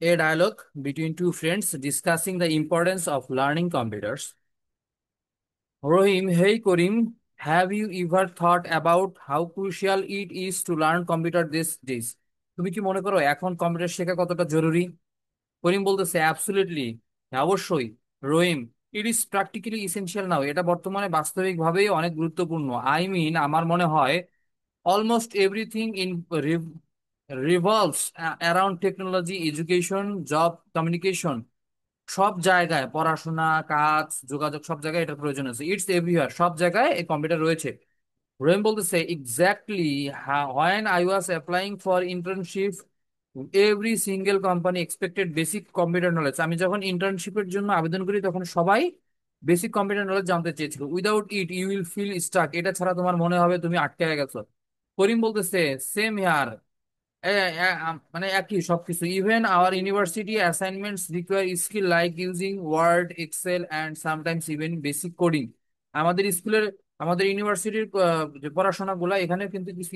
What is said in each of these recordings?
A dialogue between two friends discussing the importance of learning computers. Rohim, hey Karim, have you ever thought about how crucial it is to learn computer these days? তুমি কি মনে করো এখন computer শেখা কতটা জরুরি? করিম বলতেছে absolutely, অবশ্যই। রহিম, ইট ইজ প্র্যাকটিক্যালি ইসেনশিয়াল নাও, এটা বর্তমানে বাস্তবিকভাবেই অনেক গুরুত্বপূর্ণ। আই মিন, আমার মনে হয় almost everything in revolves around technology, education, job, communication. সব জায়গায় পড়াশোনা, কাজ, যোগাযোগ, সব জায়গায় এটা প্রয়োজন আছে। ইটস এভরিওয়্যার, সব জায়গায় এই কম্পিউটার রয়েছে। রহিম বলতেছে exactly, when I was applying for internship every single company expected basic computer knowledge. আমি যখন ইন্টার্নশিপের জন্য আবেদন করি তখন সবাই বেসিক কম্পিউটার নলেজ জানতে চেয়েছিল। Without it you will feel stuck, এটা ছাড়া তোমার মনে হবে তুমি আটকে গেছো। করিম বলতেছে সেম হিয়ার, মানে একই সবকিছু। Even our university assignments require skill like using Word, Excel and sometimes even basic coding. আমাদের স্কুলের, আমাদের ইউনিভার্সিটির যে পড়াশোনাগুলো, এখানে কিন্তু কিছু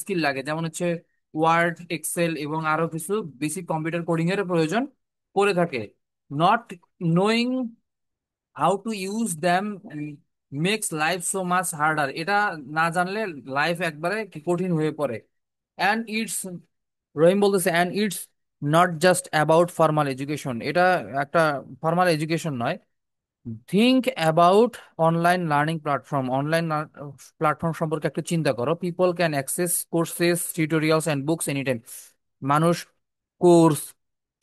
স্কিল লাগে, যেমন হচ্ছে ওয়ার্ড, এক্সেল এবং আরো কিছু বেসিক কম্পিউটার কোডিং এর প্রয়োজন পড়ে থাকে। Not knowing how to use them makes life so much harder, এটা না জানলে লাইফ একবারে কি কঠিন হয়ে পড়ে। অ্যান্ড ইটস, রহিম বলতেছে and it's not just about formal education, এটা একটা ফর্মাল এডুকেশন নয়। Think about online learning platform. Online platform সম্পর্কে একটু চিন্তা করো। People can access courses, tutorials and books any time. মানুষ কোর্স,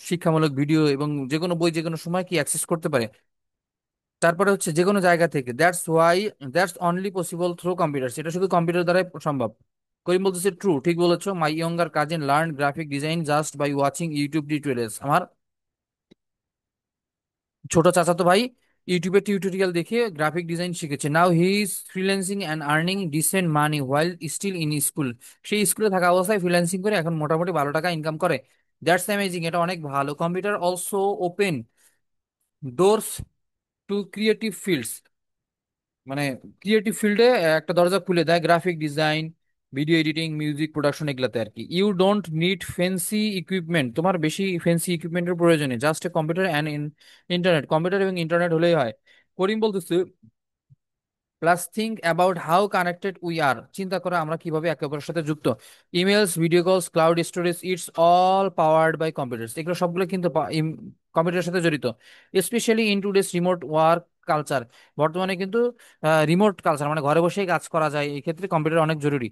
শিক্ষামূলক ভিডিও এবং যে কোনো বই যে কোনো সময় কি অ্যাক্সেস করতে পারে। তারপরে হচ্ছে যে কোনো জায়গা থেকে। That's only possible through computer, এটা শুধু কম্পিউটার দ্বারাই সম্ভব। করিম বলতেছে ট্রু, ঠিক বলেছো। My younger cousin learn graphic design just by watching YouTube tutorials. আমার ছোট চাচাতো ভাই ইউটিউবে টিউটোরিয়াল দেখে গ্রাফিক ডিজাইন শিখেছে। Now he is freelancing and earning decent money while still in school. সেই স্কুলে থাকা অবস্থায় ফ্রিল্যান্সিং করে এখন মোটামুটি 12 টাকা ইনকাম করে। দ্যাটস অ্যামেজিং, এটা অনেক ভালো। Computer also open doors to creative fields, মানে ক্রিয়েটিভ ফিল্ডে একটা দরজা খুলে দেয়। Graphic design, video editing, music production, এগুলাতে আর কি। You don't need fancy equipment, তোমার বেশি ফ্যান্সি ইকুইপমেন্টের প্রয়োজনে, just a computer and internet. Computer এবং ইন্টারনেট হলেই হয়। করিম বলতেছে plus think about how connected we are, চিন্তা করো আমরা কিভাবে একে অপরের সাথে যুক্ত। Emails, video calls, cloud storage, it's all powered by computers. এগুলো সবগুলো কিন্তু কম্পিউটারের সাথে জড়িত। Specially in today's remote work culture. বর্তমানে কিন্তু রিমোট কালচার, মানে ঘরে বসেই কাজ করা যায়, এই ক্ষেত্রে কম্পিউটার অনেক জরুরি।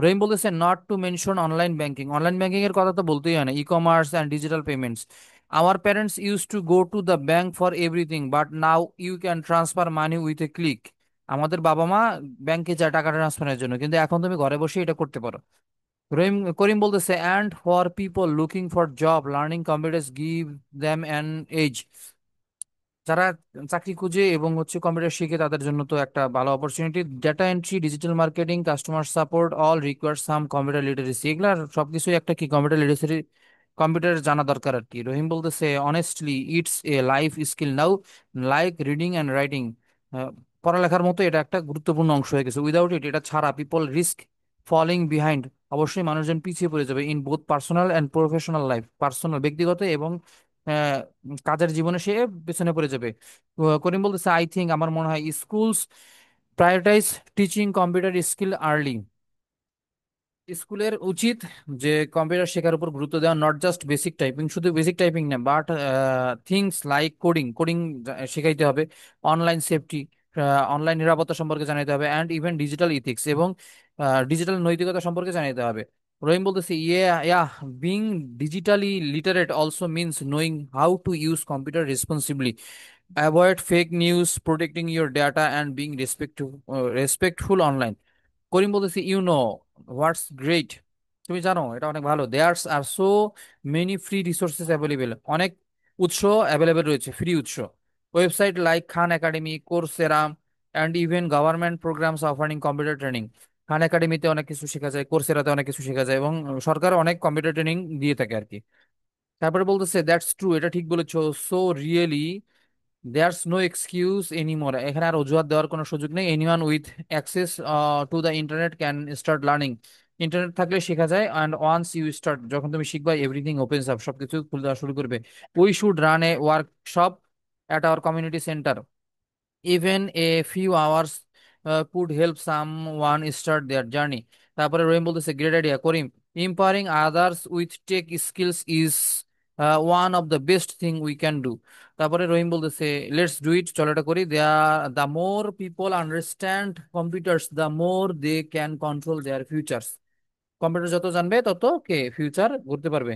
রহিম বলতেছে not to mention online banking. Online banking এর কথা তো বলতেই হয় না। E commerce and digital payments. Our parents use to go to the bank for everything, but now you can transfer money with a click. আমাদের বাবা মা ব্যাংকে যায় টাকা ট্রান্সফারের জন্য, কিন্তু এখন তুমি ঘরে বসে এটা করতে পারো। করিম বলতেছে and for people looking for job learning computers give them an edge. যারা চাকরি খুঁজে এবং হচ্ছে কম্পিউটার শিখে তাদের জন্য তো একটা ভালো opportunity. Data entry, digital marketing, customer support all require some computer literacy. এগুলা সবকিছু একটা কি কম্পিউটার লিটারেসি, কম্পিউটার জানা দরকার আর কি। রহিম বলতেছে honestly it's a life skill now, like reading and writing. পড়ালেখার মতো এটা একটা গুরুত্বপূর্ণ অংশ হয়ে গেছে। উইদাউট ইট, এটা ছাড়া পিপল রিস্ক ফলিং বিহাইন্ড। অবশ্যই মানুষজন পিছিয়ে পড়ে যাবে in both personal and professional life. Personal, ব্যক্তিগত এবং কাজের জীবনে সে পেছনে পড়ে যাবে। করিম বলতেছে আই থিঙ্ক, আমার মনে হয় schools prioritise teaching computer skill early. স্কুলের উচিত যে কম্পিউটার শেখার উপর গুরুত্ব দেওয়া, নট জাস্ট বেসিক টাইপিং, শুধু বেসিক টাইপিং না, but things like coding, coding শেখাইতে হবে। অনলাইন সেফটি, অনলাইন নিরাপত্তা সম্পর্কে জানাইতে হবে। অ্যান্ড ইভেন ডিজিটাল ইথিক্স এবং ডিজিটাল নৈতিকতা সম্পর্কে জানাইতে হবে। রহিম বলতেছে yeah, being digitally literate also means knowing how to use computer responsibly, avoid fake news, protecting your data and being respectful online. Karim বলতেছি ইউ নো হোয়াটস গ্রেট, তুমি জানো এটা অনেক ভালো। There's are so many free resources available, অনেক উৎস available রয়েছে, free উৎস। Website like Khan academy, Coursera and even government programs offering computer training. Khan একাডেমিতে অনেক কিছু শেখা যায়, কোর্সেরাতে অনেক কিছু শেখা যায় এবং সরকার অনেক কম্পিউটার ট্রেনিং দিয়ে থাকে আর কি। তারপরে বলতেছে দ্যাটস ট্রু, এটা ঠিক বলেছো। So really there's no excuse anymore, এখানে আর অজুহাত দেওয়ার কোনো সুযোগ নেই। Anyone with access to the internet can start learning. Internet থাকলে শেখা যায়, অ্যান্ড ওয়ান্স ইউ স্টার্ট, যখন তুমি শিখবা এভরিথিং ওপেন্স আপ, সবকিছু খুলে দেওয়া শুরু করবে। We should run a workshop at our community centre, even a few hours could help someone start their journey. তারপরে রহিম বলতেছে, great idea Karim, empowering others with tech skills is one of the best thing we can do. তারপরে রহিম বলতেছে, let's do it, চলো এটা করি। The more people understand computers the more they can control their futures. Computer যত জানবে তত কে future গড়তে পারবে।